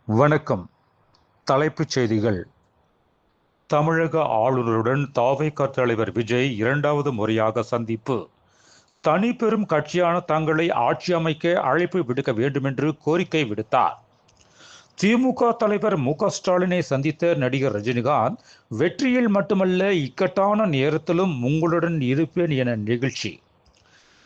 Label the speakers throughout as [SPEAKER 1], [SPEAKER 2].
[SPEAKER 1] வணக்கம். தலைப்புச் செய்திகள். தமிழக ஆளுநருடன் தவைக தலைவர் விஜய் இரண்டாவது முறையாக சந்திப்பு. தனி பெரும் கட்சியான தங்களை ஆட்சி அமைக்க அழைப்பு விடுக்க வேண்டுமென்று கோரிக்கை விடுத்தார். திமுக தலைவர் மு.க.ஸ்டாலினை சந்தித்த நடிகர் ரஜினிகாந்த், வெற்றியில் மட்டுமல்ல இக்கட்டான நேரத்திலும் உங்களுடன் இருப்பேன் என நெகிழ்ச்சி.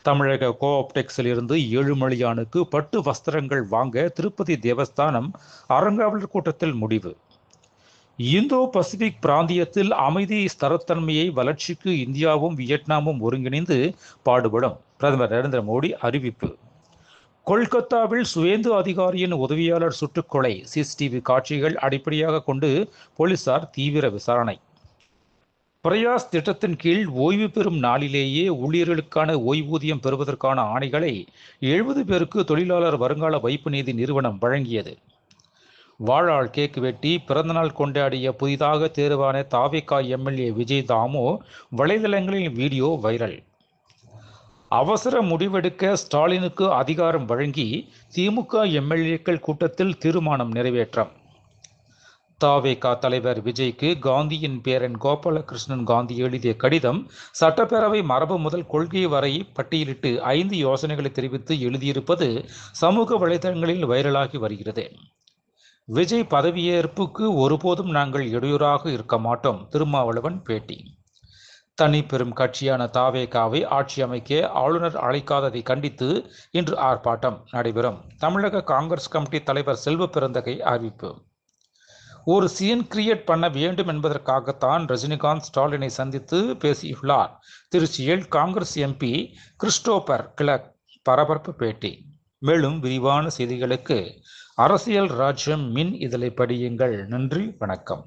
[SPEAKER 1] தமிழக கோஆப்டெக்ஸில் இருந்து ஏழுமலையானுக்கு பட்டு வஸ்திரங்கள் வாங்க திருப்பதி தேவஸ்தானம் அறங்காவலர் கூட்டத்தில் முடிவு. இந்தோ பசிபிக் பிராந்தியத்தில் அமைதி, ஸ்திரத்தன்மையை வளர்ச்சிக்கு இந்தியாவும் வியட்நாமும் ஒருங்கிணைந்து பாடுபடும் பிரதமர் நரேந்திர மோடி அறிவிப்பு. கொல்கத்தாவில் சுவேந்து அதிகாரியின் உதவியாளர் சுட்டுக்கொலை சிசிடிவி காட்சிகள் அடிப்படையாக கொண்டு போலீசார் தீவிர விசாரணை. பிரயாஸ் திட்டத்தின் கீழ் ஓய்வு பெறும் நாளிலேயே ஊழியர்களுக்கான ஓய்வூதியம் பெறுவதற்கான ஆணைகளை 70 பேருக்கு தொழிலாளர் வருங்கால வைப்பு நிதி நிறுவனம் வழங்கியது. வாழாள் கேக் வெட்டி பிறந்தநாள் கொண்டாடிய புதிதாக தேர்வான தவைக எம்எல்ஏ விஜய் தாமோ வலைதளங்களில் வீடியோ வைரல். அவசர முடிவெடுக்க ஸ்டாலினுக்கு அதிகாரம் வழங்கி திமுக எம்எல்ஏக்கள் கூட்டத்தில் தீர்மானம் நிறைவேற்றம். தவைக தலைவர் விஜய்க்கு காந்தியின் பேரன் கோபாலகிருஷ்ணன் காந்தி எழுதிய கடிதம் சட்டப்பேரவை மரபு முதல் கொள்கை வரை பட்டியலிட்டு 5 யோசனைகளை தெரிவித்து எழுதியிருப்பது சமூக வலைதளங்களில் வைரலாகி வருகிறது. விஜய் பதவியேற்புக்கு ஒருபோதும் நாங்கள் இடையூறாக இருக்க மாட்டோம். திருமாவளவன் பேட்டி. தனி பெரும் கட்சியான தவைகவை ஆட்சி அமைக்க ஆளுநர் அழைக்காததை கண்டித்து இன்று ஆர்ப்பாட்டம் நடைபெறும். தமிழக காங்கிரஸ் கமிட்டி தலைவர் செல்வ பெருந்தகை அறிவிப்பு. ஒரு சீன் கிரியேட் பண்ண வேண்டும் என்பதற்காகத்தான் ரஜினிகாந்த் ஸ்டாலினை சந்தித்து பேசியுள்ளார். திருச்சியில் காங்கிரஸ் எம்பி கிறிஸ்டோபர் கிளர்க் பரபரப்பு பேட்டி. மேலும் விரிவான செய்திகளுக்கு அரசியல் ராஜ்யம் மின் இதழை படியுங்கள். நன்றி, வணக்கம்.